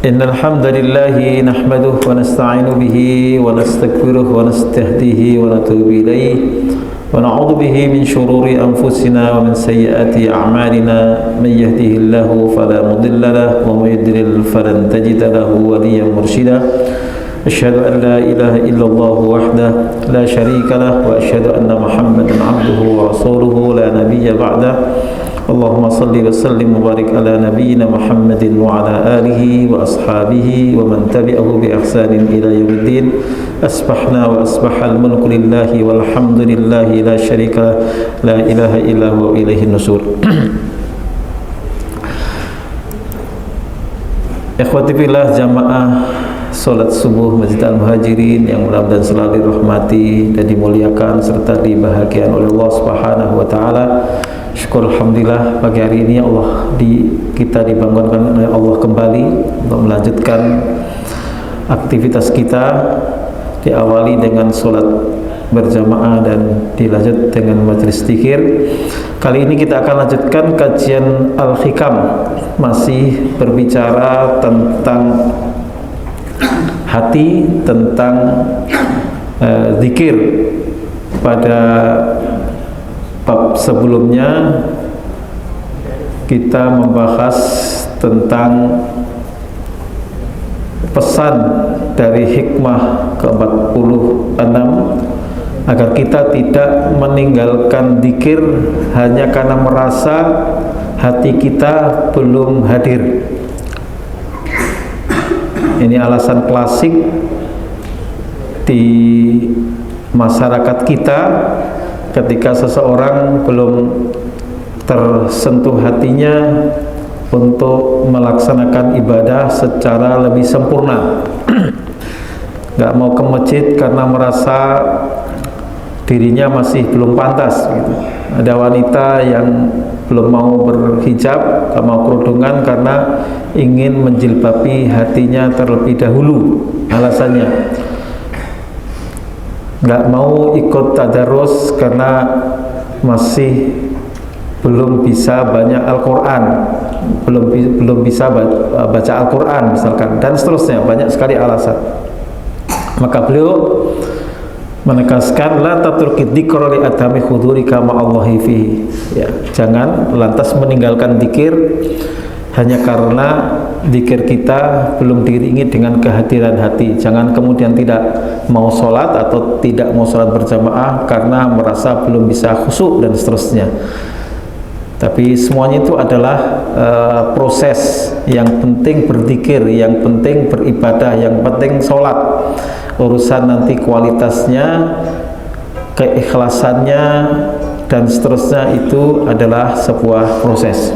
Innal hamdalillah nahmaduhu wa nasta'inu bihi wa nastaghfiruh wa nastahdihi wa natubu ilayh wa na'udzu bihi min shururi anfusina wa min sayyiati a'malina man yahdihillahu fala mudilla lahu wa may yudlil falan tajida lahu waliyyan mursyida. Asyhadu an la ilaha illallah wahdahu la syarika lahu wa asyhadu anna Muhammadan 'abduhu wa rasuluhu la nabiyya ba'dahu. Allahumma salli wa sallim wa barik ala nabiyyina Muhammadin wa ala alihi wa ashabihi wa man tabi'ahu bi ihsanin ila yaumiddin. Asbahna wa asbahal mulku lillahi walhamdulillahi la syarika la ilaha illa huwa ilaihin nusur. Ikhwati fillah, jamaah salat subuh Masjid Al-Muhajirin yang mudah-mudahan selalu dirahmati dan dimuliakan serta dibahagiakan oleh Allah Subhanahu wa taala. Syukur alhamdulillah pagi hari ini kita dibangunkan oleh Allah kembali untuk melanjutkan aktivitas kita, diawali dengan sholat berjamaah dan dilanjut dengan majelis zikir. Kali ini kita akan lanjutkan kajian Al-Hikam, masih berbicara tentang hati, tentang zikir. Pada bab sebelumnya kita membahas tentang pesan dari hikmah ke-46 agar kita tidak meninggalkan zikir hanya karena merasa hati kita belum hadir. Ini alasan klasik di masyarakat kita. Ketika seseorang belum tersentuh hatinya untuk melaksanakan ibadah secara lebih sempurna, nggak mau ke masjid karena merasa dirinya masih belum pantas gitu. Ada wanita yang belum mau berhijab, nggak mau kerudungan karena ingin menjilbabi hatinya terlebih dahulu. Alasannya nggak mau ikut tadarus karena masih belum bisa banyak Al-Quran, belum bisa baca Al-Quran misalkan, dan seterusnya, banyak sekali alasan. Maka beliau menegaskan la tatrukid dzikra li atami hudurika ma'allahi fihi, ya, jangan lantas meninggalkan zikir hanya karena zikir kita belum diiringi dengan kehadiran hati. Jangan kemudian tidak mau sholat atau tidak mau sholat berjamaah karena merasa belum bisa khusyuk dan seterusnya. Tapi semuanya itu adalah proses. Yang penting berzikir, yang penting beribadah, yang penting sholat. Urusan nanti kualitasnya, keikhlasannya dan seterusnya itu adalah sebuah proses.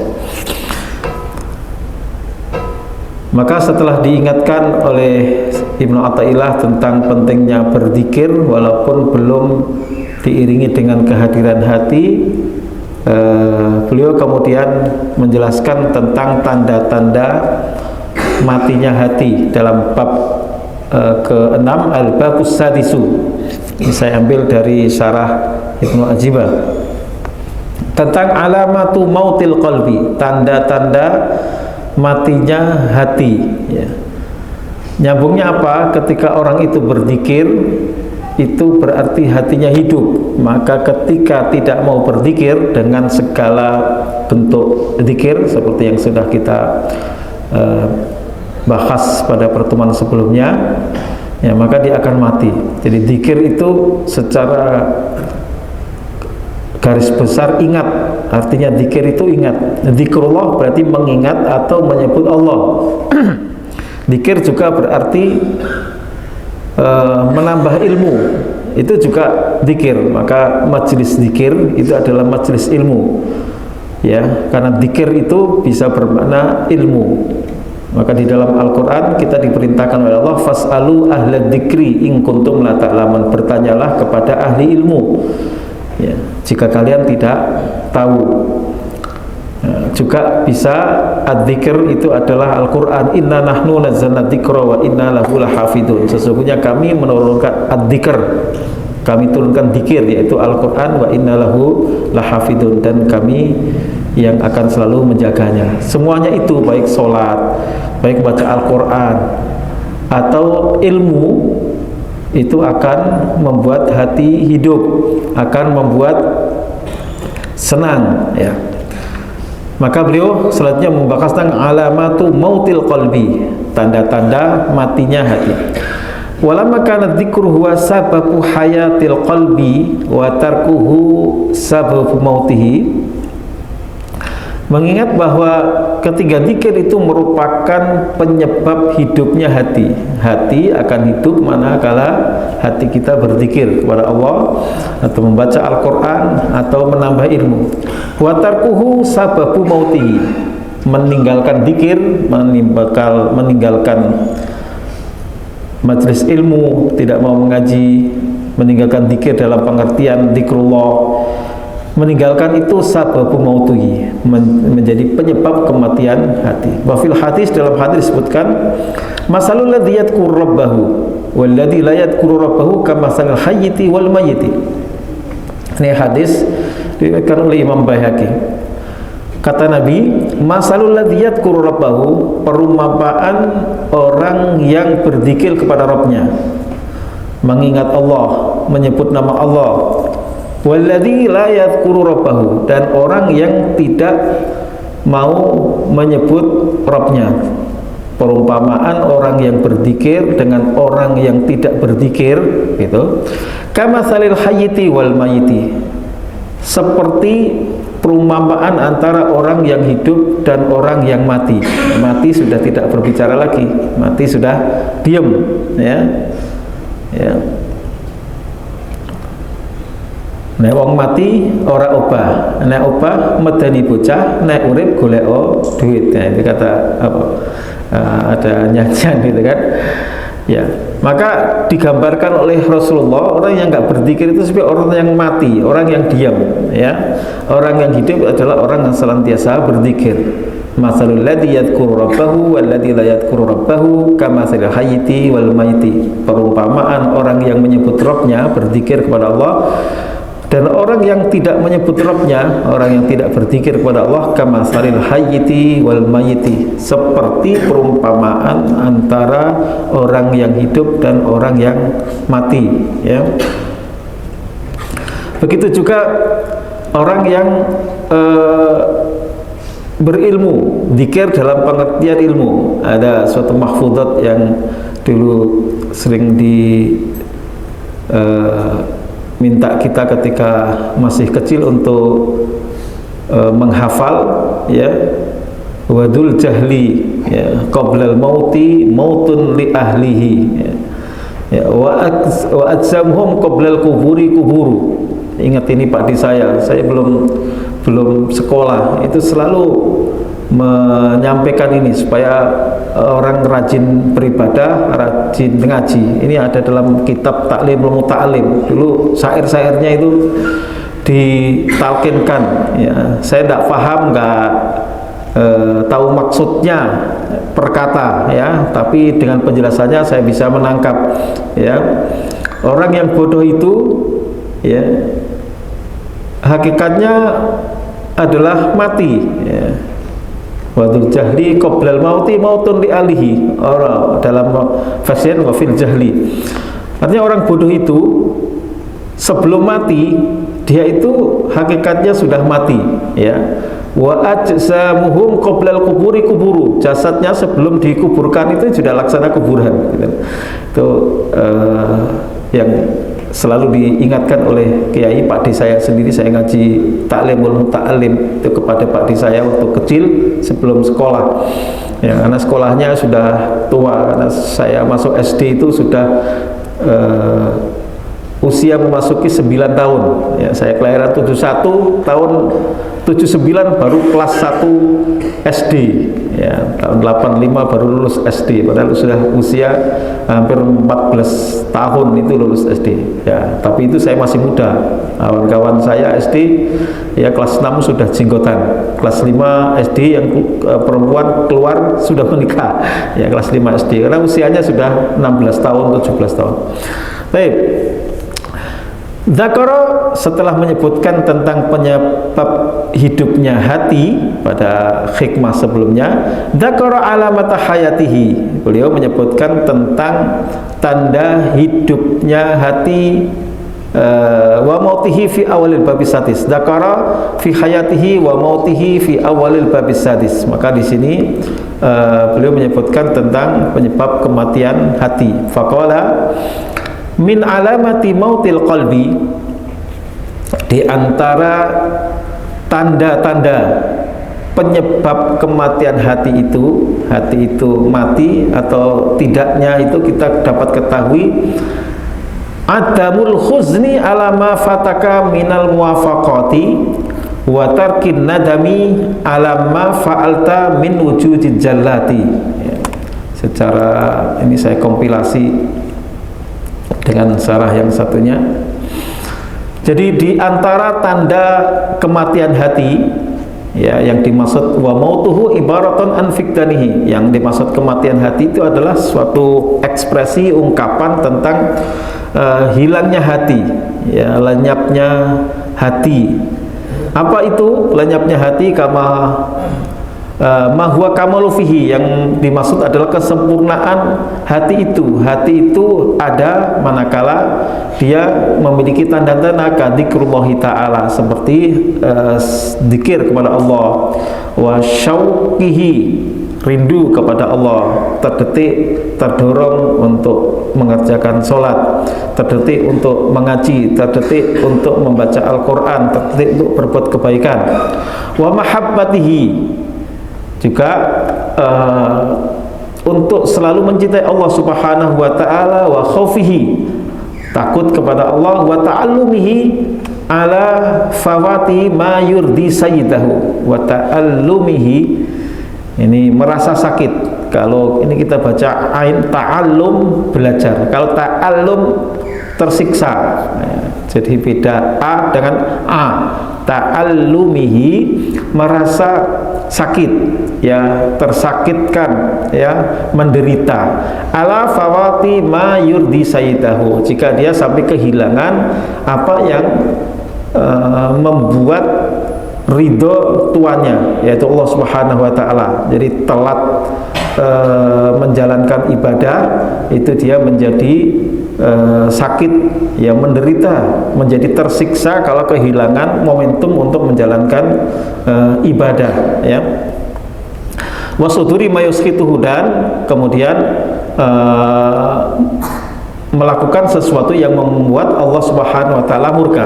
Maka setelah diingatkan oleh Ibnu Athaillah tentang pentingnya berzikir walaupun belum diiringi dengan kehadiran hati, beliau kemudian menjelaskan tentang tanda-tanda matinya hati dalam bab ke-6 Al-Babus Sadisu. Ini saya ambil dari syarah Ibnu Ajibah tentang alamatu mautil qalbi, tanda-tanda matinya hati, ya. Nyambungnya apa? Ketika orang itu berzikir, itu berarti hatinya hidup. Maka ketika tidak mau berzikir dengan segala bentuk zikir seperti yang sudah kita bahas pada pertemuan sebelumnya, ya, maka dia akan mati. Jadi zikir itu secara garis besar ingat, artinya zikir itu ingat. Zikrullah berarti mengingat atau menyebut Allah. Zikir juga berarti menambah ilmu, itu juga zikir. Maka majelis zikir itu adalah majelis ilmu, ya, karena zikir itu bisa bermakna ilmu. Maka di dalam Al-Quran kita diperintahkan oleh Allah, fas'alu ahla dzikri in kuntum la ta'lamun, bertanyalah kepada ahli ilmu, ya, jika kalian tidak tahu. Juga bisa adzikr itu adalah Al-Quran, inna nahnu nazzalna dzikra wa inna lahu lahafidun, sesungguhnya kami menurunkan adzikr, kami turunkan dzikir yaitu Al-Quran, wa inna lahu lahafidun, dan kami yang akan selalu menjaganya. Semuanya itu, baik sholat, baik baca Al-Quran atau ilmu, itu akan membuat hati hidup, akan membuat senang, ya. Maka beliau selanjutnya membahas tentang alamatu mautil qalbi, tanda-tanda matinya hati. Walamma kana dzikru huwa sababu hayatil qalbi wa tarkuhu sababu mautihi. Mengingat bahwa ketiga zikir itu merupakan penyebab hidupnya hati. Hati akan hidup manakala hati kita berzikir kepada Allah atau membaca Al-Quran atau menambah ilmu. Wa tarkuhu sababu mautihi. Meninggalkan zikir, meninggalkan majelis ilmu, tidak mau mengaji, meninggalkan zikir dalam pengertian zikrullah, meninggalkan itu sababu mautuhi, menjadi penyebab kematian hati. Wa fil hadis, dalam hadis disebutkan masalul ladzi yadhkuru rabbahu wal ladzi la yadhkuru rabbahu kamasalil hayyiti wal mayyiti. Ini hadis diriwayatkan oleh Imam Baihaqi. Kata Nabi, masalul ladzi yadhkuru rabbahu, perumpamaan orang yang berzikir kepada Rabbnya, mengingat Allah, menyebut nama Allah. Walladzi la yadhkuru rabbahu, dan orang yang tidak mau menyebut Rabbnya. Perumpamaan orang yang berzikir dengan orang yang tidak berzikir, gitu. Kamatsalil hayyiti wal mayyiti, seperti perumpamaan antara orang yang hidup dan orang yang mati. Mati sudah tidak berbicara lagi, mati sudah diam, ya. Ya. Nek wong mati ora obah, nek obah medeni bocah, nek urip golek duit. Nah, itu kata apa? Ada nyanyian gitu kan. Ya, maka digambarkan oleh Rasulullah, orang yang enggak berzikir itu seperti orang yang mati, orang yang diam, ya. Orang yang hidup adalah orang yang senantiasa berzikir. Masalul ladzi yadhkuru rabbahu wal ladzi la yadhkuru rabbahu kamasalil hayyiti wal mayyiti. Perumpamaan orang yang menyebut Rabbnya, berzikir kepada Allah, dan orang yang tidak menyebut Rabbnya, orang yang tidak berzikir kepada Allah, kamasalil hayyiti wal mayyiti, seperti perumpamaan antara orang yang hidup dan orang yang mati, ya. Begitu juga orang yang berilmu, zikir dalam pengertian ilmu. Ada suatu mahfudzat yang dulu sering minta kita ketika masih kecil untuk menghafal, ya. Wadul jahli, ya, qoblal mauti mautun li ahlihi, ya. Ya, wa ajsamhum qoblal kuburi kuburu. Ingat ini Pak Di, saya belum sekolah, itu selalu menyampaikan ini supaya orang rajin beribadah, rajin ngaji. Ini ada dalam kitab Ta'limul Muta'allim. Dulu syair-syairnya itu ditalkinkan, ya. Saya tidak paham, nggak tahu maksudnya perkata, ya, tapi dengan penjelasannya saya bisa menangkap, ya. Orang yang bodoh itu, ya, hakikatnya adalah mati, ya. Wadul jahli qoblal mauti mautun li alihi, orang dalam fasien wa fil jahli. Artinya orang bodoh itu sebelum mati, dia itu hakikatnya sudah mati, ya. Wa ajsamuhum qoblal kuburi kuburu, jasadnya sebelum dikuburkan itu sudah laksana kuburan, gitu. Itu yang selalu diingatkan oleh Kiai Pak Di saya sendiri. Saya ngaji Ta'limul Muta'allim itu kepada Pak Di saya waktu kecil sebelum sekolah, ya, karena sekolahnya sudah tua, karena saya masuk SD itu sudah usia memasuki 9 tahun, ya. Saya kelahiran 71, tahun 79 baru kelas 1 SD, ya. Tahun 85 baru lulus SD, padahal sudah usia hampir 14 tahun itu lulus SD, ya. Tapi itu saya masih muda. Kawan-kawan saya SD, ya, kelas 6 sudah jenggotan, kelas 5 SD yang perempuan keluar sudah menikah, ya, kelas 5 SD, karena usianya sudah 16 tahun, 17 tahun. Baik. Dzakara setelah menyebutkan tentang penyebab hidupnya hati pada hikmah sebelumnya, dzakara alamata hayatihi. Beliau menyebutkan tentang tanda hidupnya hati wa mautihi fi awalil babis sadis. Dzakara fi hayatihi wa mautihi fi awalil babis sadis. Maka di sini beliau menyebutkan tentang penyebab kematian hati. Faqala min alamati mautil qalbi, di antara tanda-tanda penyebab kematian hati itu mati atau tidaknya itu kita dapat ketahui adamul khuzni ala ma fataka minal muwafaqati wa tarkin nadami ala ma fa'alta min wujudil jallati. Secara ini saya kompilasi dengan syarah yang satunya. Jadi di antara tanda kematian hati, ya, yang dimaksud wa mautuhu ibaratun an fiqdanihi, yang dimaksud kematian hati itu adalah suatu ekspresi ungkapan tentang hilangnya hati, ya, lenyapnya hati. Apa itu lenyapnya hati? Kama mahwa kamalu fihi, yang dimaksud adalah kesempurnaan hati itu. Hati itu ada manakala dia memiliki tanda-tanda dzikrullahi ta'ala, seperti zikir kepada Allah, wa syauqihi, rindu kepada Allah, terdetik terdorong untuk mengerjakan sholat, terdetik untuk mengaji, terdetik untuk membaca Al-Quran, terdetik untuk berbuat kebaikan. Wa mahabbatihi, juga untuk selalu mencintai Allah Subhanahu wa ta'ala, wa khaufihi, takut kepada Allah, wa ta'allumihi ala fawati ma yurdi sayyidahu, wa ta'allumihi, ini merasa sakit. Kalau ini kita baca ain, ta'allum belajar, kalau ta'allum tersiksa, jadi beda a dengan a. Ta'allumihi merasa sakit, ya, tersakitkan, ya, menderita. Ala fawati ma yurdi sayyidahu, jika dia sampai kehilangan apa yang membuat ridho tuannya, yaitu Allah Subhanahu wa ta'ala. Jadi telat menjalankan ibadah, itu dia menjadi sakit, ya, menderita, menjadi tersiksa kalau kehilangan momentum untuk menjalankan ibadah, ya. Wasuduri mayuskituhu, dan kemudian melakukan sesuatu yang membuat Allah Subhanahu wa ta'ala murka.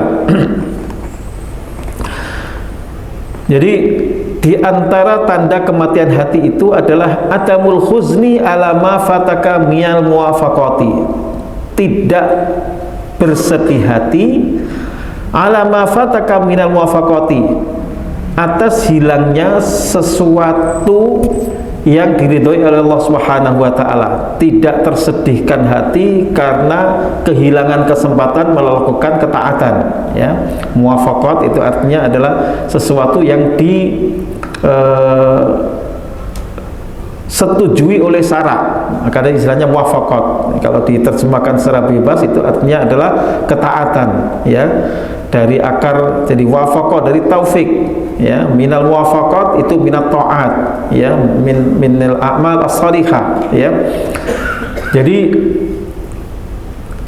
Jadi di antara tanda kematian hati itu adalah adamul khuzni ala ma fataka minal muwafaqati, tidak bersedih hati ala ma fataka minal muwafaqati, atas hilangnya sesuatu yang diridhoi oleh Allah Subhanahu wa ta'ala. Tidak tersedihkan hati karena kehilangan kesempatan melakukan ketaatan, ya. Muwafaqat itu artinya adalah sesuatu yang setujui oleh syarak, maka ada istilahnya muwafaqat. Kalau diterjemahkan secara bebas itu artinya adalah ketaatan, ya, dari akar jadi wafaqah, dari taufik, ya. Minal muwafaqat itu minat ta'at, ya, minal a'mal as-salihah, ya. Jadi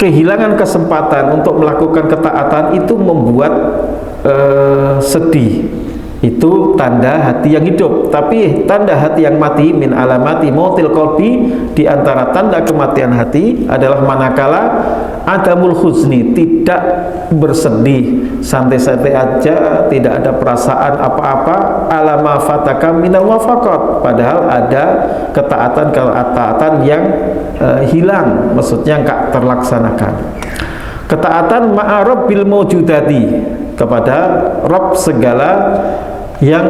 kehilangan kesempatan untuk melakukan ketaatan itu membuat sedih. Itu tanda hati yang hidup. Tapi tanda hati yang mati, min alamati mautil qalbi, di antara tanda kematian hati adalah manakala adamul khuzni, tidak bersedih, santai-santai aja, tidak ada perasaan apa-apa, alama fataka minal wafaqat, padahal ada ketaatan yang hilang, maksudnya enggak terlaksanakan. Ketaatan ma'arab bil mawjudati, kepada Rabb segala yang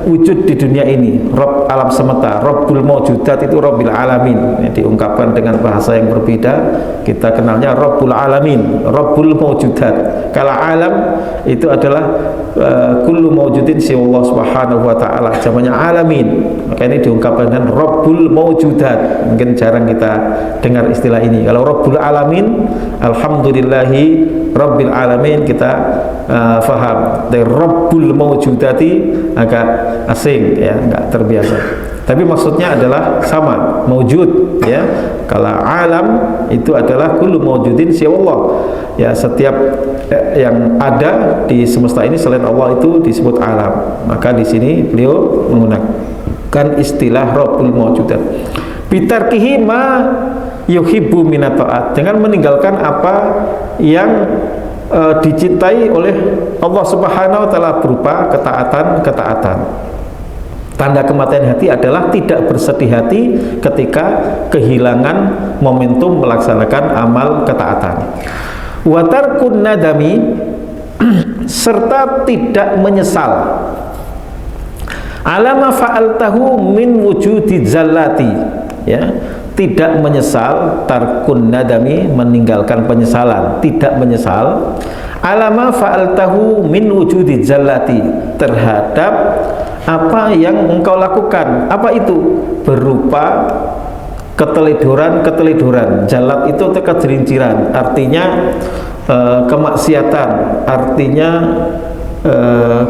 wujud di dunia ini, Rabb alam semesta, Rabbul mawjudat itu Rabbil alamin. Diungkapkan dengan bahasa yang berbeda, kita kenalnya Rabbul alamin, Rabbul mawjudat. Kalau alam itu adalah kullu mawjudin si Allah subhanahu wa ta'ala, jamannya alamin. Maka ini diungkapkan dengan Rabbul mawjudat. Mungkin jarang kita dengar istilah ini. Kalau Rabbul alamin, alhamdulillahi Rabbil alamin, kita faham. Dari Rabbul mawjudati agak asing ya, enggak terbiasa. Tapi maksudnya adalah sama, mawjud ya. Kalau alam itu adalah kullu mawjudin si Allah. Ya, setiap yang ada di semesta ini selain Allah itu disebut alam. Maka di sini beliau menggunakan istilah Rabbul mawjudat. Bitarkihi ma yuhibbu minat ta'at, dengan meninggalkan apa yang dicintai oleh Allah Subhanahu wa taala berupa ketaatan. Tanda kematian hati adalah tidak bersedih hati ketika kehilangan momentum melaksanakan amal ketaatan. Wa tarkun nadami, serta tidak menyesal alama fa'altahu min wujudi zallati, ya, tidak menyesal, tarkun nadami, meninggalkan penyesalan, tidak menyesal alama fa'altahu min wujudi zallati, terhadap apa yang engkau lakukan. Apa itu? Berupa keteledoran. Jalat itu kegelinciran, artinya kemaksiatan, artinya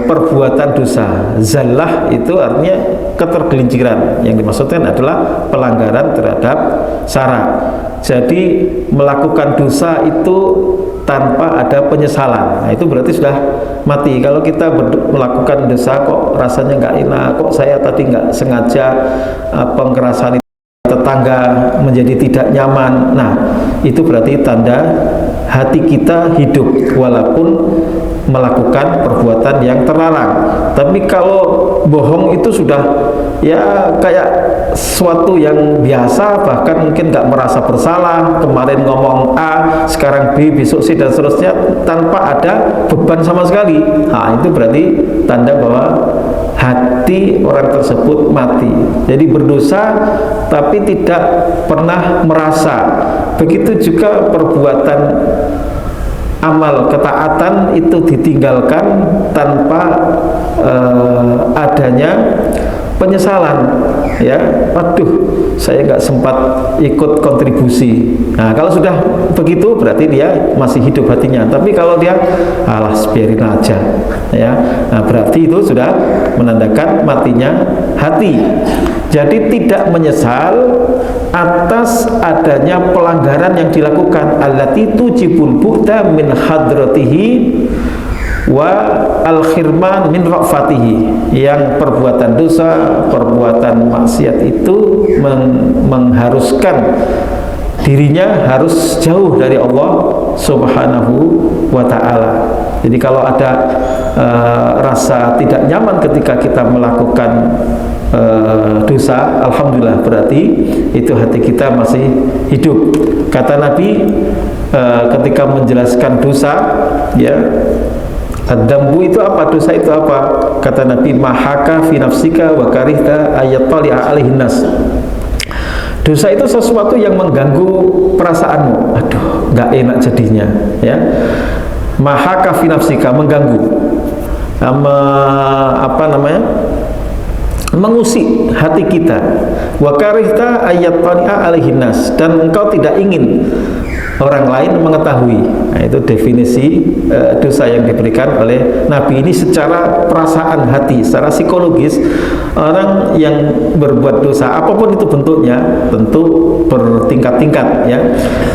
perbuatan dosa. Zallah itu artinya ketergelinciran, yang dimaksudkan adalah pelanggaran terhadap syarat. Jadi melakukan dosa itu tanpa ada penyesalan, nah, itu berarti sudah mati. Kalau kita melakukan dosa kok rasanya nggak enak, kok saya tadi nggak sengaja pengkerasan tetangga menjadi tidak nyaman, nah itu berarti tanda hati kita hidup walaupun melakukan perbuatan yang terlarang. Tapi kalau bohong itu sudah ya kayak sesuatu yang biasa, bahkan mungkin nggak merasa bersalah. Kemarin ngomong A, sekarang B, besok C, dan seterusnya tanpa ada beban sama sekali. Nah, itu berarti tanda bahwa hati orang tersebut mati. Jadi berdosa tapi tidak pernah merasa. Begitu juga perbuatan amal ketaatan itu ditinggalkan tanpa adanya penyesalan, ya, waduh saya nggak sempat ikut kontribusi. Nah, kalau sudah begitu berarti dia masih hidup hatinya. Tapi kalau dia alah biarin aja, ya, nah, berarti itu sudah menandakan matinya hati. Jadi tidak menyesal atas adanya pelanggaran yang dilakukan, allati tujibul bu'da min hadratihi wa al-khirman min ra'fatihi, yang perbuatan dosa, perbuatan maksiat itu mengharuskan dirinya harus jauh dari Allah Subhanahu wa ta'ala. Jadi kalau ada rasa tidak nyaman ketika kita melakukan dosa, alhamdulillah berarti itu hati kita masih hidup. Kata Nabi ketika menjelaskan dosa, ya, ad-dambu itu apa? Dosa itu apa? Kata Nabi, mahaka fi nafsika wa karihta ayattali'a alaihin nas. Dosa itu sesuatu yang mengganggu perasaanmu. Aduh, nggak enak jadinya, ya. Mahaka fi nafsika, mengganggu, mengusik hati kita. Wa karihta ayattali'a alaihin nas, dan engkau tidak ingin orang lain mengetahui. Nah, itu definisi dosa yang diberikan oleh Nabi ini secara perasaan hati, secara psikologis. Orang yang berbuat dosa apapun itu bentuknya tentu bertingkat-tingkat, ya.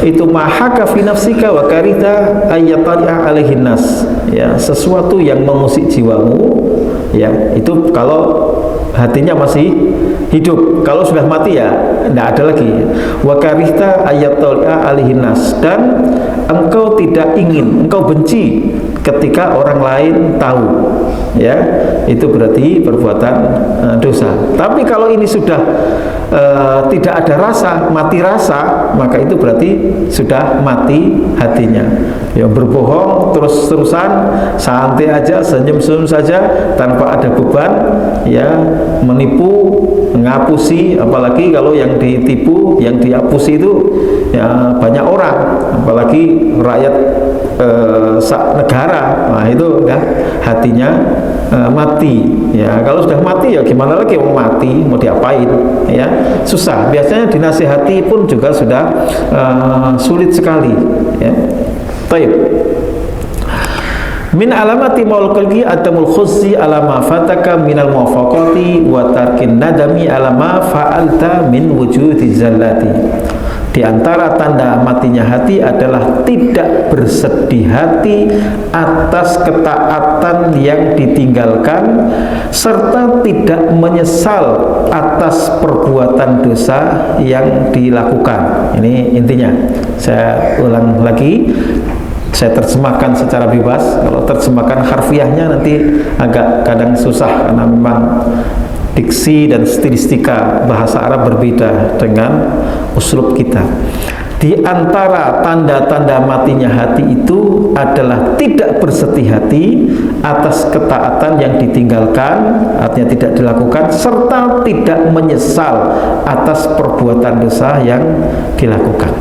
Itu mahaka fi nafsika wa karita ayyatari'a alaihin nas, ya, sesuatu yang mengusik jiwamu, ya, itu kalau hatinya masih hidup. Kalau sudah mati ya tidak ada lagi. Wa karihta ayattali'a alaihin nas, dan engkau tidak ingin, engkau benci ketika orang lain tahu, ya, itu berarti perbuatan dosa. Tapi kalau ini sudah tidak ada rasa, mati rasa, maka itu berarti sudah mati hatinya. Ya, berbohong terus-terusan, santai aja, senyum-senyum saja tanpa ada beban, ya, menipu, ngapusi, apalagi kalau yang ditipu, yang diapusi itu ya banyak orang, apalagi rakyat negara. Nah itu kan hatinya mati. Ya kalau sudah mati ya gimana lagi, mau mati mau diapain, ya susah. Biasanya dinasihati pun juga sudah sulit sekali, ya. Baik. Min alamati maul qalbi adamul khuzzi ala ma fataka minal muwafaqati wa tarkin nadami ala ma fa'alta min wujudi zallati. Di antara tanda matinya hati adalah tidak bersedih hati atas ketaatan yang ditinggalkan, serta tidak menyesal atas perbuatan dosa yang dilakukan. Ini intinya. Saya ulang lagi, saya terjemahkan secara bebas. Kalau terjemahkan harfiahnya nanti agak kadang susah, karena memang diksi dan stilistika bahasa Arab berbeda dengan uslub kita. Di antara tanda-tanda matinya hati itu adalah tidak bersedih hati atas ketaatan yang ditinggalkan, artinya tidak dilakukan, serta tidak menyesal atas perbuatan dosa yang dilakukan.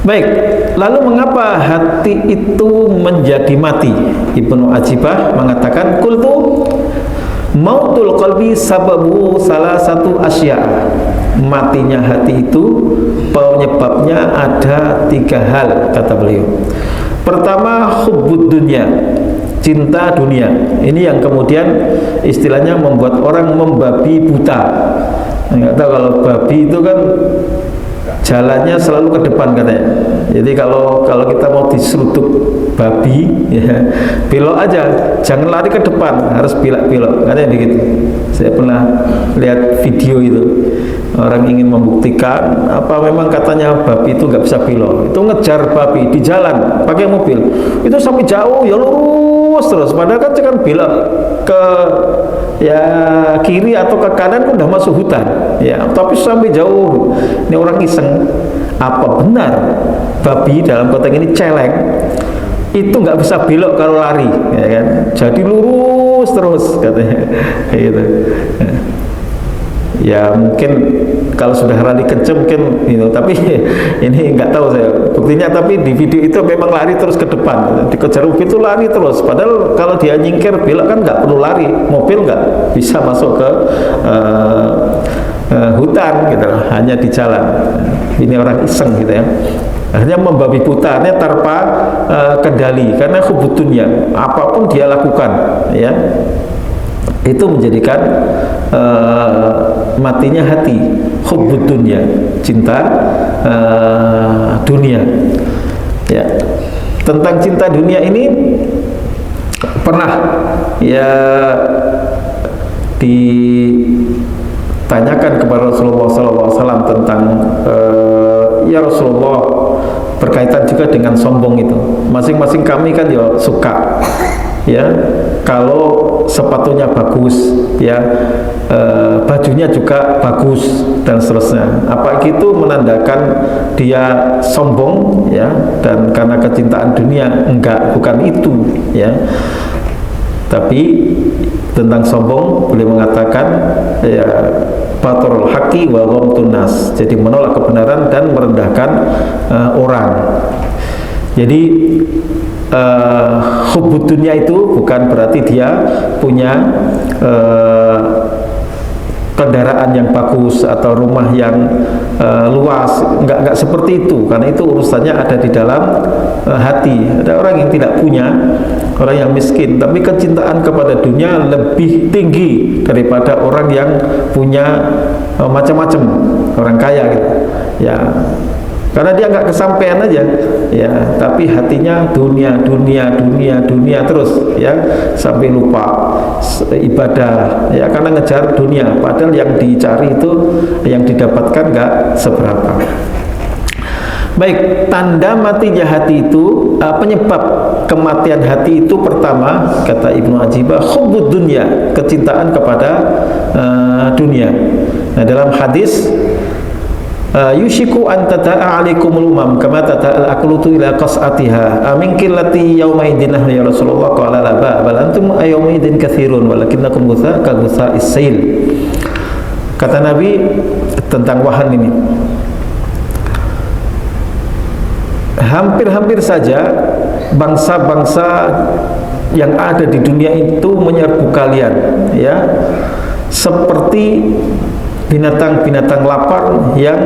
Baik, lalu mengapa hati itu menjadi mati? Ibnu Ajibah mengatakan, qultu mautul qalbi sababu salah satu asya. Matinya hati itu penyebabnya ada 3 hal, kata beliau. Pertama, hubbud dunya, cinta dunia. Ini yang kemudian istilahnya membuat orang membabi buta. Nggak tahu, kalau babi itu kan jalannya selalu ke depan katanya. Jadi kalau kita mau diseruduk babi, ya, belok aja, jangan lari ke depan, harus belok-belok, katanya begitu. Saya pernah lihat video itu, orang ingin membuktikan apa memang katanya babi itu nggak bisa belok. Itu ngejar babi di jalan pakai mobil, itu sampai jauh ya lurus terus, padahal kan jangan belok ke ya kiri atau ke kanan udah masuk hutan, ya, tapi sampai jauh. Ini orang iseng, apa benar babi dalam konteks ini celeng itu nggak bisa belok kalau lari, ya kan? Jadi lurus terus katanya, gitu. Ya mungkin kalau sudah lari kenceng mungkin gitu, tapi ini nggak tahu saya buktinya. Tapi di video itu memang lari terus ke depan, dikejar mobil itu lari terus. Padahal kalau dia nyingkir belok kan nggak perlu lari, mobil nggak bisa masuk ke hutan gitu, hanya di jalan. Ini orang iseng gitu ya. Akhirnya membabi buta, ini tanpa kendali, karena hubutunnya apapun dia lakukan, ya, itu menjadikan matinya hati. Hubbud dunya, cinta dunia, ya. Tentang cinta dunia ini pernah ya ditanyakan kepada Rasulullah SAW tentang ya Rasulullah, berkaitan juga dengan sombong itu. Masing-masing kami kan ya suka, ya, kalau sepatunya bagus, ya, bajunya juga bagus dan seterusnya. Apa itu menandakan dia sombong, ya? Dan karena kecintaan dunia, enggak, bukan itu, ya. Tapi tentang sombong beliau mengatakan, ya, batrul haqqi wa ghamtun nas, jadi menolak kebenaran dan merendahkan orang. Jadi hubbud dunya itu bukan berarti dia punya kendaraan yang bagus atau rumah yang luas, enggak seperti itu, karena itu urusannya ada di dalam hati. Ada orang yang tidak punya, orang yang miskin, tapi kecintaan kepada dunia lebih tinggi daripada orang yang punya macam-macam, orang kaya gitu, ya. Karena dia nggak kesampaian aja, ya, tapi hatinya dunia terus, ya, sampai lupa ibadah, ya, karena ngejar dunia. Padahal yang dicari itu, yang didapatkan nggak seberapa. Baik, tanda matinya hati itu, penyebab kematian hati itu pertama, kata Ibnu Ajibah, hubbud dunya, kecintaan kepada dunia. Nah, dalam hadis yushiku an tata'a alaikumul umam kama tata'al aklutu ila qas'atiha amin qillati yawma idin ya Rasulullah, qala la ba bal antum yawma idin katsirun walakinnakum gutha ka gutha'is sail. Kata Nabi tentang wahan ini, hampir-hampir saja bangsa-bangsa yang ada di dunia itu menyerbu kalian, ya, seperti binatang-binatang lapar yang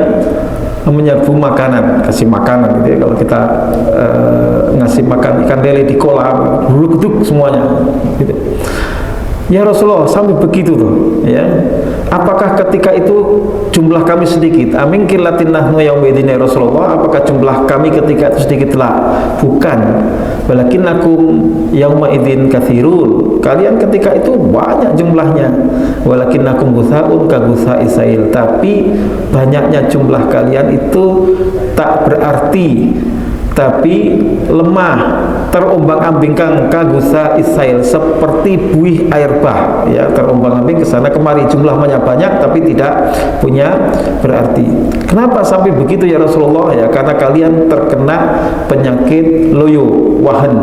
menyerbu makanan, kasih makanan gitu ya. Kalau kita ngasih makan ikan lele di kolam, duduk semuanya gitu. Ya Rasulullah, sampai begitu tuh, ya. Apakah ketika itu jumlah kami sedikit? Amin qillatin nahnu yauma idzin ya Rasulullah, apakah jumlah kami ketika itu sedikitlah? Bukan. Walakinnakum yauma idzin katsirun. Kalian ketika itu banyak jumlahnya. Walakinnakum gutsaun ka gutsa'is sail. Tapi banyaknya jumlah kalian itu tak berarti, tapi lemah, terombang-ambingkan kagusa isail, seperti buih air bah, ya, terombang-ambing ke sana kemari, jumlahnya banyak tapi tidak punya berarti. Kenapa sampai begitu ya Rasulullah? Ya, karena kalian terkena penyakit loyo, wahan.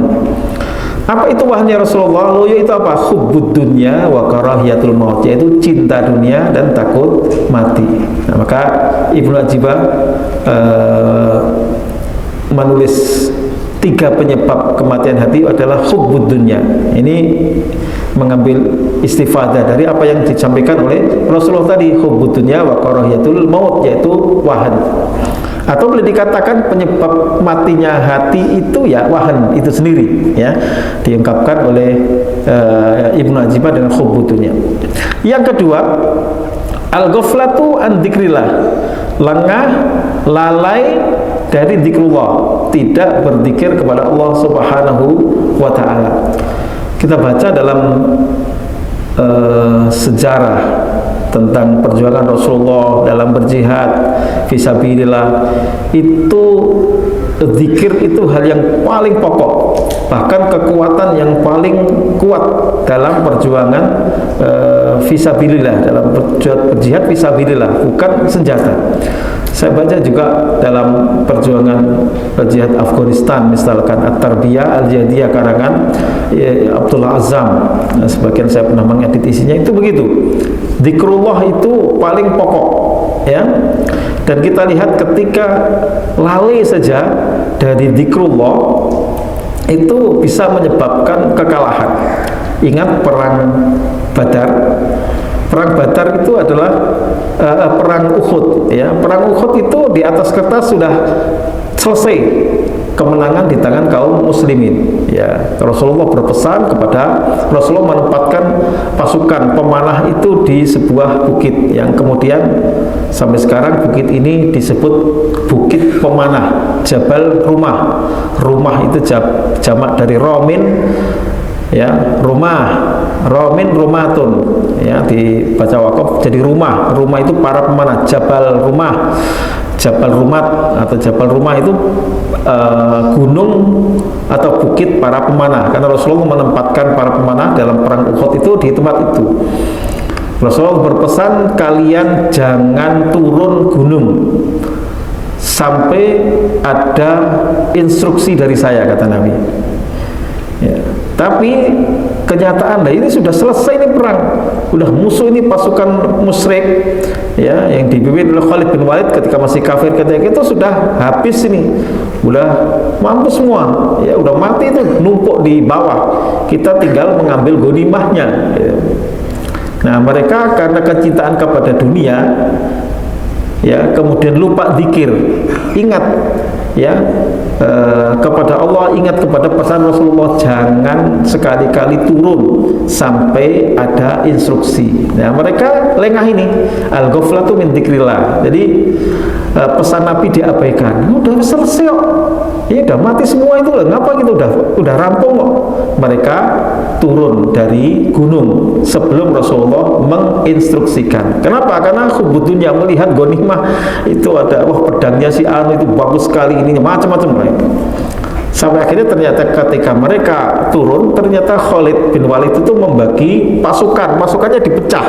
Apa itu wahan ya Rasulullah? Loyo itu apa? Hubbud dunya wa karahiyatul maut, yaitu cinta dunia dan takut mati. Nah, maka Ibnu Ajibah menulis 3 penyebab kematian hati adalah hubbud dunya. Ini mengambil istifadah dari apa yang disampaikan oleh Rasulullah tadi, hubbud dunya wa karahiyatul maut, yaitu wahan. Atau boleh dikatakan penyebab matinya hati itu ya wahan itu sendiri, ya, diungkapkan oleh Ibnu Ajibah dengan hubbud dunya. Yang kedua, al-ghaflatu an dzikrillah, lengah, lalai dari zikrullah, tidak berzikir kepada Allah Subhanahu wa ta'ala. Kita baca dalam sejarah tentang perjuangan Rasulullah dalam berjihad fisabilillah, itu zikir itu hal yang paling pokok, bahkan kekuatan yang paling kuat dalam perjuangan fisabilillah, dalam berjihad fisabilillah, bukan senjata. Saya baca juga dalam perjuangan jihad Afghanistan, misalkan At-Tarbiyah Al-Jihadiyah karangan Abdullah Azzam. Nah, sebagian saya pernah mengedit isinya, itu begitu. Zikrullah itu paling pokok, ya. Dan kita lihat ketika lalai saja dari zikrullah itu bisa menyebabkan kekalahan. Ingat perang Badar. Perang Badar itu adalah perang Uhud, ya. Perang Uhud itu di atas kertas sudah selesai, kemenangan di tangan kaum muslimin, ya. Rasulullah berpesan kepada, Rasulullah menempatkan pasukan pemanah itu di sebuah bukit yang kemudian sampai sekarang bukit ini disebut Bukit Pemanah, Jabal Rumah. Rumah itu jamak dari Romin, ya, rumah, Romin rumatun, ya, dibaca wakaf jadi rumah. Rumah itu para pemanah. Jabal Rumah, Jabal Rumat atau Jabal Rumah itu gunung atau bukit para pemanah, karena Rasulullah menempatkan para pemanah dalam perang Uhud itu di tempat itu. Rasulullah berpesan, kalian jangan turun gunung sampai ada instruksi dari saya, kata Nabi, ya. Tapi kenyataan lah, ini sudah selesai ini perang, udah musuh ini pasukan musyrik, ya, yang dipimpin oleh Khalid bin Walid ketika masih kafir, ketika itu sudah habis ini, udah mampus semua, ya, udah mati itu numpuk di bawah, kita tinggal mengambil ghanimahnya, ya. Nah, mereka karena kecintaan kepada dunia, ya, kemudian lupa zikir, ingat, ya, kepada Allah, ingat kepada pesan Rasulullah, jangan sekali-kali turun sampai ada instruksi. Nah, mereka lengah ini, al-ghaflatu min dzikrillah. Jadi pesan Nabi diabaikan. Udah selesai kok, ya, udah mati semua itu loh, ngapa gitu, udah rampung kok. Mereka turun dari gunung sebelum Rasulullah menginstruksikan. Kenapa? Karena hubbud dunya, melihat ghanimah ghanimah itu ada, wah pedangnya si anu itu bagus sekali, ini macam-macam. Sampai akhirnya ternyata ketika mereka turun, ternyata Khalid bin Walid itu membagi pasukannya dipecah.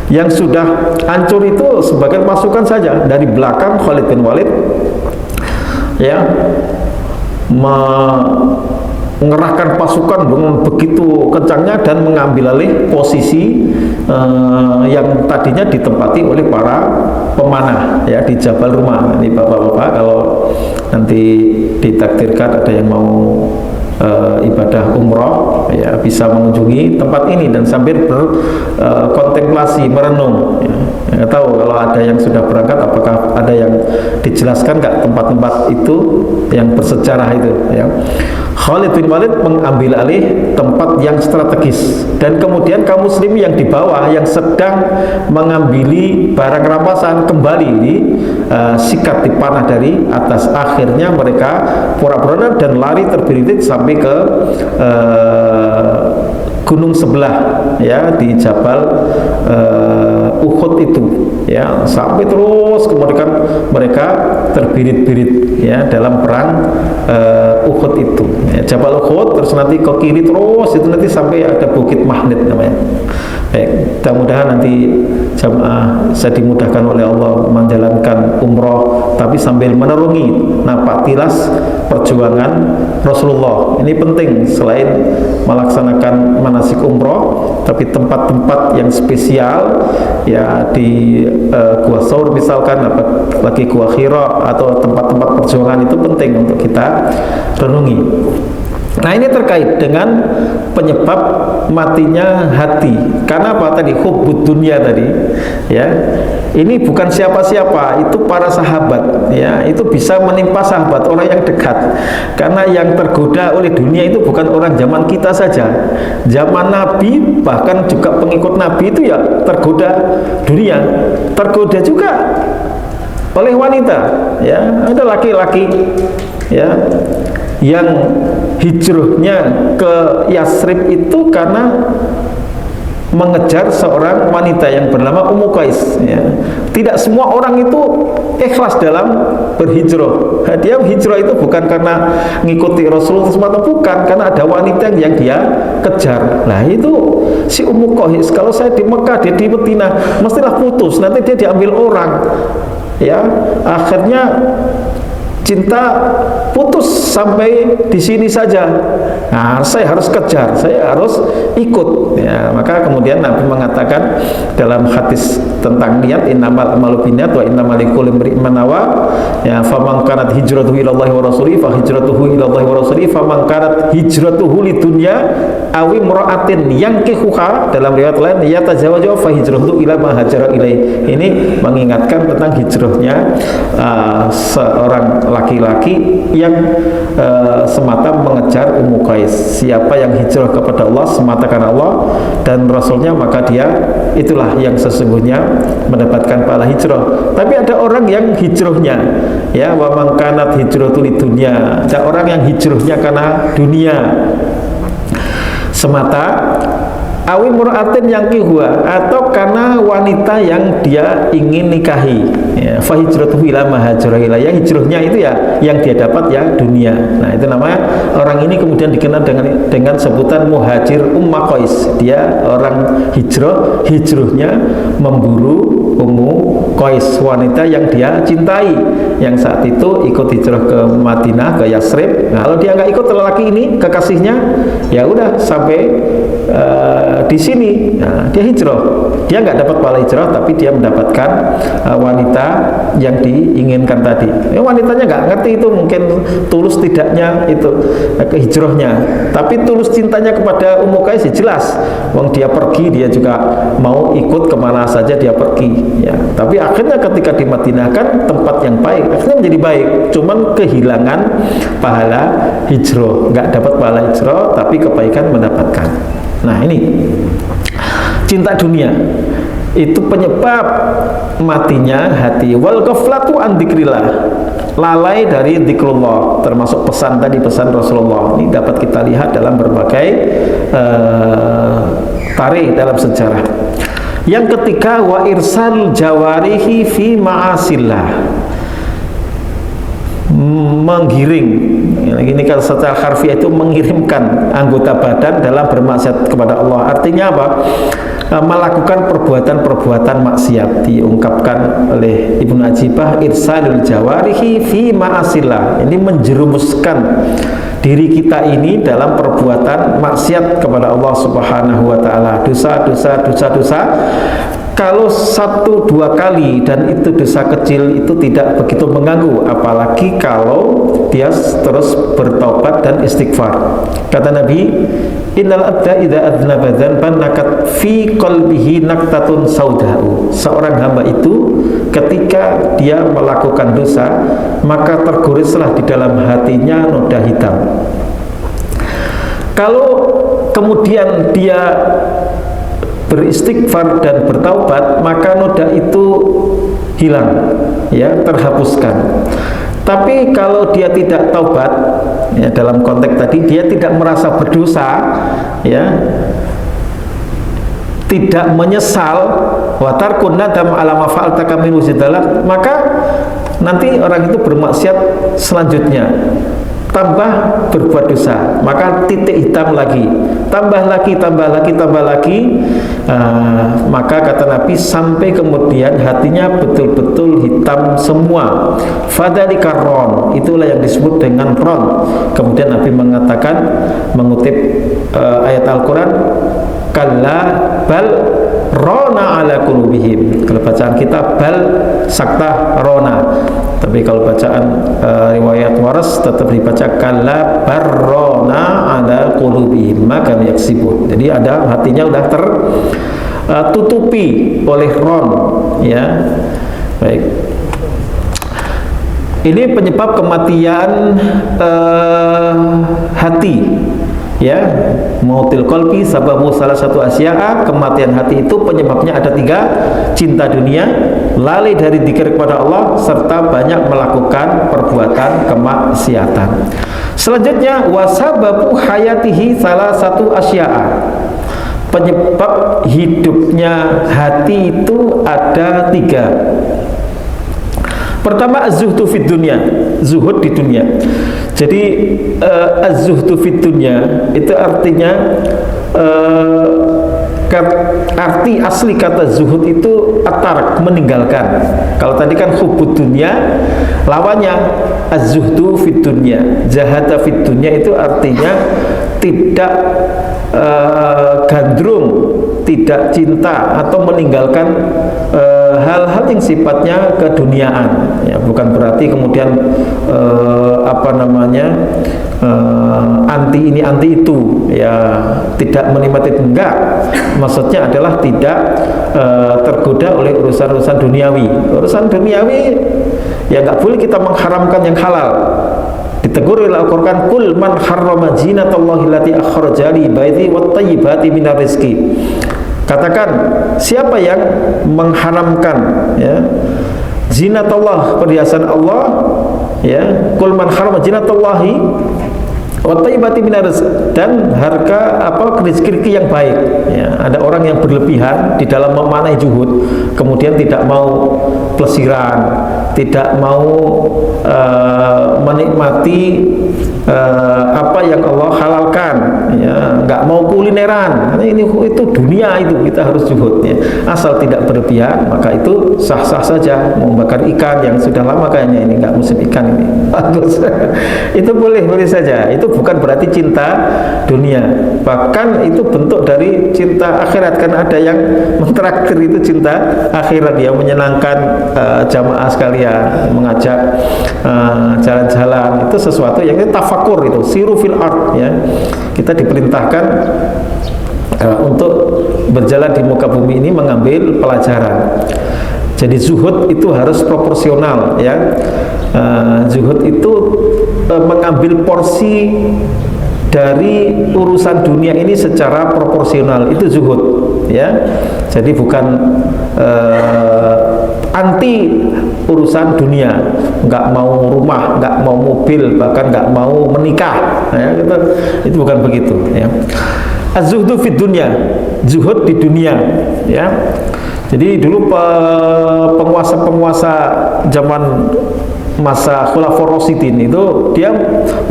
Yang sudah hancur itu sebagian pasukan saja. Dari belakang Khalid bin Walid ya mengerahkan pasukan dengan begitu kencangnya dan mengambil alih posisi yang tadinya ditempati oleh para pemanah ya di Jabal Rumah. Ini bapak-bapak kalau nanti ditakdirkan ada yang mau ibadah umroh ya bisa mengunjungi tempat ini dan sambil berkontemplasi merenung ya. Nggak tahu kalau ada yang sudah berangkat apakah ada yang dijelaskan nggak tempat-tempat itu yang bersejarah itu ya. Khalid bin Walid mengambil alih tempat yang strategis dan kemudian kaum muslim yang di bawah yang sedang mengambili barang rampasan kembali sikat dipanah dari atas. Akhirnya mereka pura-pura dan lari terbirit sampai ke gunung sebelah ya di Jabal Uhud itu ya, sampai terus kemudian mereka terbirit-birit ya dalam perang Uhud itu ya, Jabal Uhud, terus nanti ke kiri terus itu nanti sampai ada Bukit Mahnit namanya. Baik, mudah-mudahan nanti jamaah saya dimudahkan oleh Allah menjalankan umroh tapi sambil menerungi napak tilas perjuangan Rasulullah. Ini penting selain melaksanakan manasik umroh, tapi tempat-tempat yang spesial ya di Gua Saur misalkan, apalagi Gua Hira atau tempat-tempat perjuangan itu penting untuk kita renungi. Nah ini terkait dengan penyebab matinya hati. Karena apa tadi? Hubbud dunia tadi ya. Ini bukan siapa-siapa, itu para sahabat ya. Itu bisa menimpa sahabat, orang yang dekat. Karena yang tergoda oleh dunia itu bukan orang zaman kita saja. Zaman Nabi, bahkan juga pengikut Nabi itu ya tergoda dunia. Tergoda juga oleh wanita ya. Ada laki-laki ya yang hijrahnya ke Yasrib itu karena mengejar seorang wanita yang bernama Ummu Qais ya. Tidak semua orang itu ikhlas dalam berhijrah. Dia hijrah itu bukan karena ngikuti Rasulullah semata, bukan, karena ada wanita yang dia kejar. Nah itu si Ummu Qais, kalau saya di Mekah, dia di Madinah, mestilah putus, nanti dia diambil orang ya. Akhirnya cinta putus sampai di sini saja. Nah, saya harus kejar, saya harus ikut. Ya, maka kemudian Nabi mengatakan dalam hadis tentang niat, innamal a'malu binniyat wa innamal likulli imri'in ma nawa. Ya, faman kanat hijratuhu ila Allah wa rasulihi fa hijratuhu ila Allah wa rasulihi, faman kanat hijratuhu lidunya aw imra'atin yankihuha, dalam riwayat lain yatajawaju fa hijratuhu ila ma hajara ilaihi. Ini mengingatkan tentang hijrahnya seorang laki-laki yang semata mengejar Ummu Qais. Siapa yang hijrah kepada Allah semata karena Allah dan Rasulnya, maka dia itulah yang sesungguhnya mendapatkan pahala hijrah. Tapi ada orang yang hijrahnya ya wa man kanat hijratu lidunya, ada orang yang hijrahnya karena dunia semata, awi mur'atin yang kihua, atau karena wanita yang dia ingin nikahi ya, fa hijratuhu ila ma hajara ilaihi, yang hijrahnya itu ya yang dia dapat ya dunia. Nah itu namanya, orang ini kemudian dikenal dengan sebutan muhajir Ummu Qais. Dia orang hijrahnya memburu Ummu Qais, wanita yang dia cintai, yang saat itu ikut hijrah ke Madinah, ke Yasrib. Nah, kalau dia nggak ikut lelaki ini, kekasihnya, ya udah sampai di sini, nah, dia hijrah, dia nggak dapat pahala hijrah, tapi dia mendapatkan wanita yang diinginkan tadi. Wanitanya nggak ngerti itu mungkin tulus tidaknya itu hijrahnya, tapi tulus cintanya kepada Ummu Qais jelas. Wong dia pergi, dia juga mau ikut kemana saja dia pergi. Ya, tapi akhirnya ketika di Madinah kan tempat yang baik, akhirnya menjadi baik. Cuman kehilangan pahala hijrah, nggak dapat pahala hijrah, tapi kebaikan mendapatkan. Nah ini cinta dunia itu penyebab matinya hati. Wal ghaflatu an dzikrillah, lalai dari dzikrullah, termasuk pesan tadi, pesan Rasulullah. Ini dapat kita lihat dalam berbagai tarikh dalam sejarah. Yang ketiga, wa irsal jawarihi fi ma'asillah, menggiring. Ini kalau secara harfiah itu mengirimkan anggota badan dalam bermaksiat kepada Allah. Artinya apa? Melakukan perbuatan-perbuatan maksiat. Diungkapkan oleh Ibnu Ajibah, irsalul jawarihi fi ma'asillah. Ini menjerumuskan diri kita ini dalam perbuatan maksiat kepada Allah Subhanahu wa taala. Dosa. Kalau 1-2 kali dan itu dosa kecil itu tidak begitu mengganggu, apalagi kalau dia terus bertobat dan istighfar. Kata Nabi, innal abda idza adznaba dzanban nakat fi qalbihi naktatun saudau. Seorang hamba itu ketika dia melakukan dosa, maka tergoreslah di dalam hatinya noda hitam. Kalau kemudian dia beristighfar dan bertaubat, maka noda itu hilang, ya, terhapuskan. Tapi kalau dia tidak taubat, ya, dalam konteks tadi dia tidak merasa berdosa, ya, tidak menyesal, wa tarkun nadam ala ma fa'alta min wujdalat, maka nanti orang itu bermaksiat selanjutnya tambah berbuat dosa, maka titik hitam lagi, tambah lagi, maka kata Nabi sampai kemudian hatinya betul-betul hitam semua. Fadzalika ron, itulah yang disebut dengan ron. Kemudian Nabi mengatakan, mengutip ayat Al-Quran, kalla bal rona ala qulubihim. Kalau bacaan kita bal sakta rona, tapi kalau bacaan riwayat waras tetap dibaca kalla barrona ala qulubihim maka yaksibun. Jadi ada hatinya udah tertutupi oleh ron, ya. Baik. Ini penyebab kematian hati, ya. Mautil qalbi sababu salah satu asya'a, kematian hati itu penyebabnya ada 3: cinta dunia, lalai dari dzikir kepada Allah, serta banyak melakukan perbuatan kemaksiatan. Selanjutnya, wasababu hayatihi salah satu asya'a, penyebab hidupnya hati itu ada 3. Pertama, az-zuhdu fid dunya, zuhud di dunia. Jadi az-zuhdu fid dunya itu artinya arti asli kata zuhud itu at-tark, meninggalkan. Kalau tadi kan hubbud dunya, lawannya az-zuhdu fid dunya. Zahada fid dunya itu artinya tidak gandrung, tidak cinta atau meninggalkan hal-hal yang sifatnya keduniaan, ya, bukan berarti kemudian anti ini anti itu, ya, tidak menikmati, enggak. Maksudnya adalah tidak tergoda oleh urusan-urusan duniawi. Urusan duniawi ya nggak boleh kita mengharamkan yang halal. Ditegur oleh Al-Quran, kul man harrama zinatallahi allati akhraja li baiti wat thayyibati minar rizqi. Katakan, siapa yang mengharamkan, ya, zinatullah, perhiasan Allah, ya, kul man harrama zinatallahi wa thayyibati minar rizq, dan harga rezeki yang baik, ya. Ada orang yang berlebihan di dalam memanai zuhud, kemudian tidak mau plesiran, tidak mau menikmati apa yang Allah halalkan, ya, nggak mau kulineran. Ini itu dunia, itu kita harus zuhud, ya. Asal tidak berlebihan, maka itu sah-sah saja. Mau bakar ikan yang sudah lama kayaknya ini nggak musim ikan ini, bagus. Itu boleh saja. Itu bukan berarti cinta dunia, bahkan itu bentuk dari cinta akhirat. Kan ada yang mentraktir itu cinta akhirat, yang menyenangkan jamaah sekalian, mengajak jalan-jalan, itu sesuatu yang itu tafakur, itu siru fil ard, ya. Kita diperintahkan untuk berjalan di muka bumi ini mengambil pelajaran. Jadi zuhud itu harus proporsional, ya. Zuhud itu mengambil porsi dari urusan dunia ini secara proporsional, itu zuhud, ya. Jadi bukan anti urusan dunia, nggak mau rumah, nggak mau mobil, bahkan nggak mau menikah, ya, itu bukan begitu, ya. Az-zuhdu fid dunya, zuhud di dunia, ya. Jadi dulu penguasa-penguasa zaman masa Khulafaur Rasyidin itu dia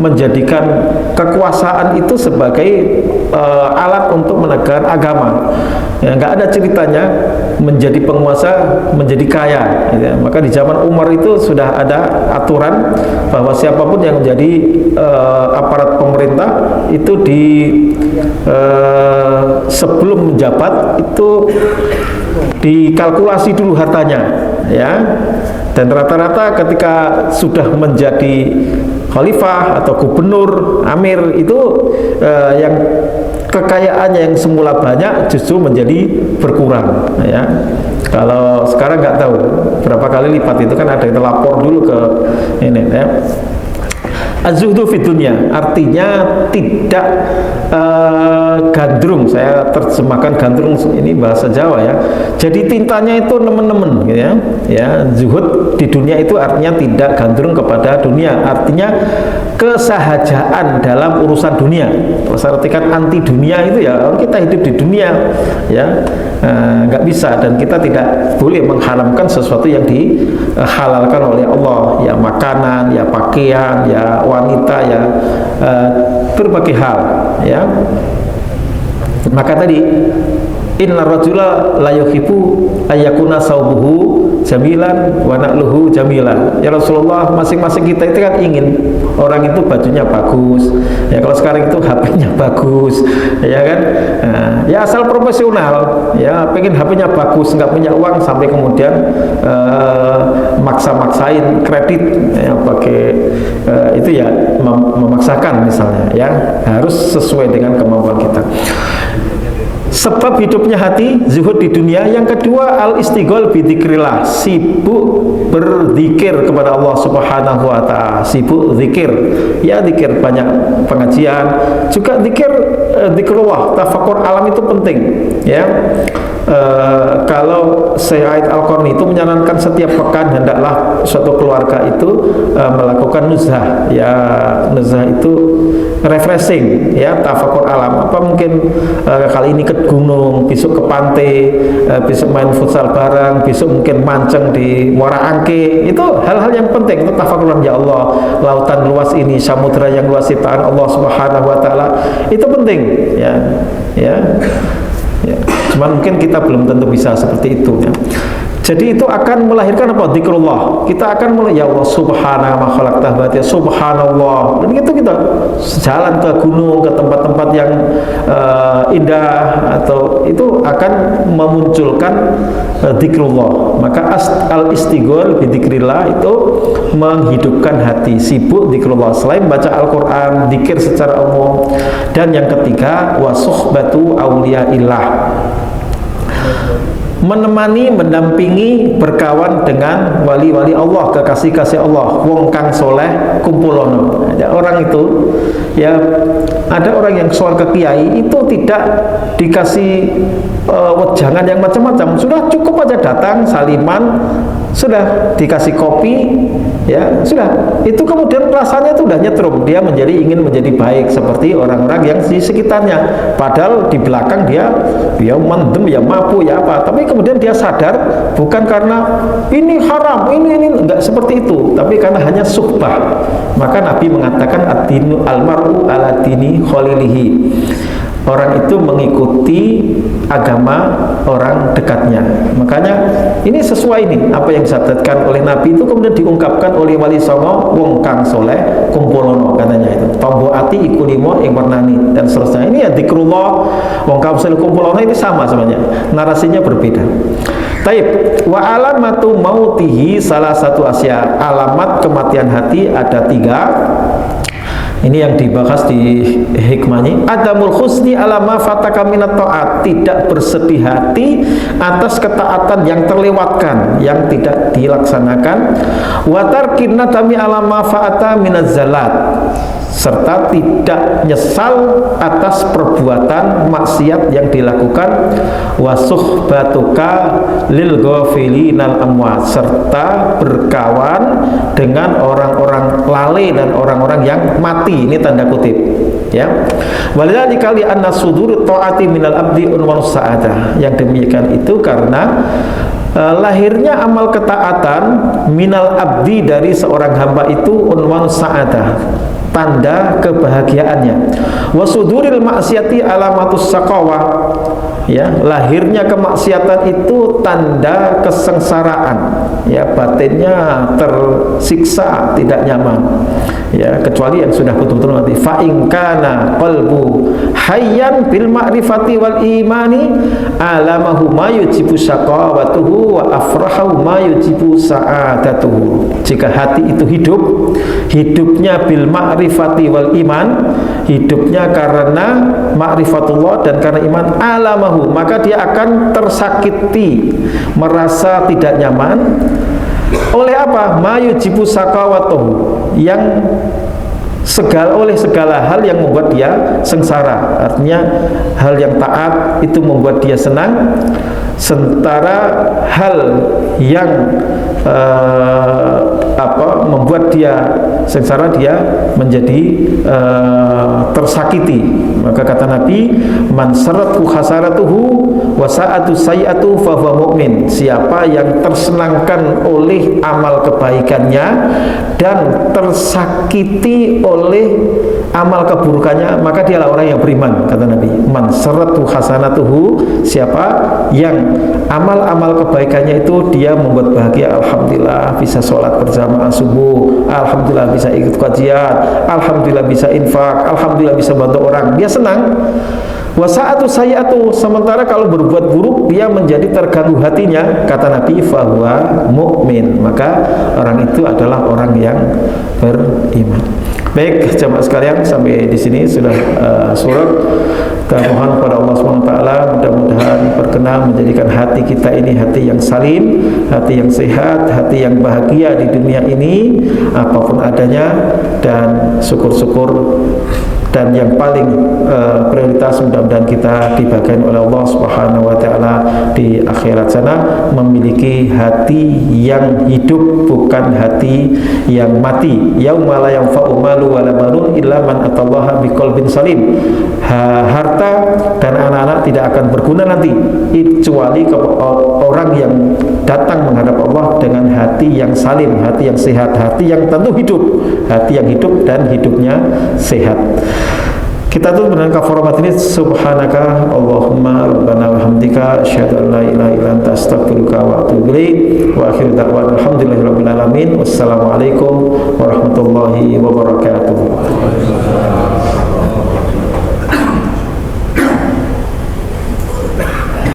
menjadikan kekuasaan itu sebagai alat untuk menegakkan agama. Ya, nggak ada ceritanya menjadi penguasa menjadi kaya. Ya. Maka di zaman Umar itu sudah ada aturan bahwa siapapun yang menjadi aparat pemerintah itu sebelum menjabat itu dikalkulasi dulu hartanya, ya. Dan rata-rata ketika sudah menjadi khalifah atau gubernur, amir itu yang kekayaannya yang semula banyak justru menjadi berkurang, ya. Kalau sekarang nggak tahu berapa kali lipat, itu kan ada yang lapor dulu ke ini, ya. Az-zuhdu fid dunya artinya tidak gandrung. Saya terjemahkan gandrung, ini bahasa Jawa, ya. Jadi tintanya itu nemen-nemen, gitu, ya. Ya, zuhud di dunia itu artinya tidak gandrung kepada dunia, artinya kesahajaan dalam urusan dunia. Kalau saya artikan anti dunia itu ya kita hidup di dunia, ya. Nggak bisa, dan kita tidak boleh mengharamkan sesuatu yang dihalalkan oleh Allah, ya, makanan, ya, pakaian, ya, wanita, ya, berbagai hal, ya. Maka tadi inna rajula la yuhibbu ayyakuna saubuhu jamilan wa na'luhu jamilan. Ya Rasulullah, masing-masing kita itu kan ingin orang itu bajunya bagus, ya. Kalau sekarang itu HP-nya bagus, ya kan. Ya asal profesional, ya, pengen HP-nya bagus, nggak punya uang sampai kemudian maksa-maksain kredit, ya, pakai itu, ya, memaksakan misalnya, ya, harus sesuai dengan kemampuan kita. Sebab hidupnya hati, zuhud di dunia. Yang kedua, al-istighol bidzikrillah, sibuk berzikir kepada Allah Subhanahu wa ta'ala, sibuk zikir, ya, zikir banyak pengajian, juga zikir zikrullah, tafakur alam itu penting, ya. Kalau Sayyid Al-Qarni itu menyarankan setiap pekan hendaklah suatu keluarga itu melakukan nuzhah, ya. Nuzhah itu refreshing, ya, tafakur alam. Apa mungkin kali ini ke gunung, besok ke pantai, besok main futsal bareng, besok mungkin mancing di Muara Angke. Itu hal-hal yang penting, itu tafakuran, ya Allah, lautan luas ini, samudra yang luas ciptaan Allah Subhanahu wa ta'ala, itu penting, ya, ya. Ya. Cuman mungkin kita belum tentu bisa seperti itu, ya. Jadi itu akan melahirkan apa? Zikrullah. Kita akan mulai, ya Allah, subhana ma khalaqta batia, subhanallah. Dan gitu kita jalan ke gunung, ke tempat-tempat yang indah, atau itu akan memunculkan zikrullah. Maka al-istighol bidzikrillah itu menghidupkan hati, sibuk zikrullah. Selain baca Al-Qur'an, zikir secara umum. Dan yang ketiga, wa suhbatu auliyaillah, menemani, mendampingi, berkawan dengan wali-wali Allah, kekasih-kasih Allah, wong kang soleh kumpulono. Ada orang itu, ya, ada orang yang soal ke kiai itu tidak dikasih wejangan yang macam-macam, sudah cukup aja datang saliman, sudah dikasih kopi, ya, sudah. Itu kemudian rasanya itu udah nyetrum, dia ingin menjadi baik seperti orang-orang yang di sekitarnya, padahal di belakang dia mendem, ya, mabuk, ya, apa, tapi kemudian dia sadar bukan karena ini haram, ini enggak seperti itu, tapi karena hanya suhbah. Maka Nabi mengatakan ad-dinu al-mar'u ala dini khalilihi, orang itu mengikuti agama orang dekatnya. Makanya ini sesuai nih apa yang disabdakan oleh Nabi, itu kemudian diungkapkan oleh Wali Songo wong kang soleh kumpulono, katanya itu tombo ati iku limo ing warnani dan seterusnya. Ini ya zikrullah wong kang soleh kumpulono, ini sama sebenarnya, narasinya berbeda. Taib, wa alamatu mautihi, salah satu asya, alamat kematian hati ada 3. Ini yang dibahas di hikmahnya. Adamul khusni alama fataka minat ta'at, tidak bersedih hati atas ketaatan yang terlewatkan, yang tidak dilaksanakan. Wa tarkin nadami alama fa'ata minaz zalat, serta tidak nyesal atas perbuatan maksiat yang dilakukan, wa suhbatuka lil ghafilinal amwat, serta berkawan dengan orang-orang lalai dan orang-orang yang mati. Ini tanda kutip, ya. Walidzalika li anna sudur taati minal abdi unwanus sa'adah. Yang demikian itu karena lahirnya amal ketaatan minal abdi dari seorang hamba itu unwan sa'adah, tanda kebahagiaannya. Wasuduril maksiati alamatus saqawah, ya, lahirnya kemaksiatan itu tanda kesengsaraan, ya, batinnya tersiksa, tidak nyaman, ya, kecuali yang sudah betul-betul mati. Fa in kana qalbu hayyan bil ma'rifati wal imani alamahu ma yujibu syaqawatuhu wa afrahu ma yujibu sa'adatuhu. Jika hati itu hidup, hidupnya bil ma'rifati wal iman, hidupnya karena ma'rifatullah dan karena iman, alamahu, maka dia akan tersakiti, merasa tidak nyaman oleh apa? Ma yujibu sakawatuhu, yang oleh segala hal yang membuat dia sengsara. Artinya hal yang taat itu membuat dia senang, sementara hal yang membuat dia sengsara, dia menjadi tersakiti. Maka kata Nabi, man saratu khasaratuhu wa sa'atu sayi'atu fa huwa mu'min. Siapa yang tersenangkan oleh amal kebaikannya dan tersakiti oleh amal keburukannya, maka dialah orang yang beriman, kata Nabi. Man saratu hasanatuhu, siapa yang amal-amal kebaikannya itu dia membuat bahagia, alhamdulillah bisa sholat berjamaah subuh, alhamdulillah bisa ikut kajian, alhamdulillah bisa infak, alhamdulillah bisa bantu orang, dia senang. Wasa'atu sayi'atu, sementara kalau berbuat buruk dia menjadi terganggu hatinya, kata Nabi, fahuwa mu'min, maka orang itu adalah orang yang beriman. Baik, jemaah sekalian, sampai di sini sudah surat. Kita mohon kepada Allah SWT mudah-mudahan berkenan menjadikan hati kita ini hati yang salim, hati yang sehat, hati yang bahagia di dunia ini apapun adanya, dan syukur-syukur dan yang paling prioritas mudah-mudahan kita dibagikan oleh Allah Subhanahu wa taala di akhirat sana memiliki hati yang hidup, bukan hati yang mati. Yauma la yanfa'u malu wala banun illa man atallaha biqalbin salim. Harta dan anak-anak tidak akan berguna nanti kecuali orang yang datang menghadap Allah dengan hati yang salim, hati yang sehat, hati yang tentu hidup, hati yang hidup dan hidupnya sehat. Kita tutup dengan kafaraat ini. Subhanaka Allahumma rabbana wa hamdika asyhadu an la ilaha illa anta astaghfiruka wa atubu ilaik. Wa akhiru da'wana alhamdulillahirabbil alamin. Wassalamualaikum warahmatullahi wabarakatuh.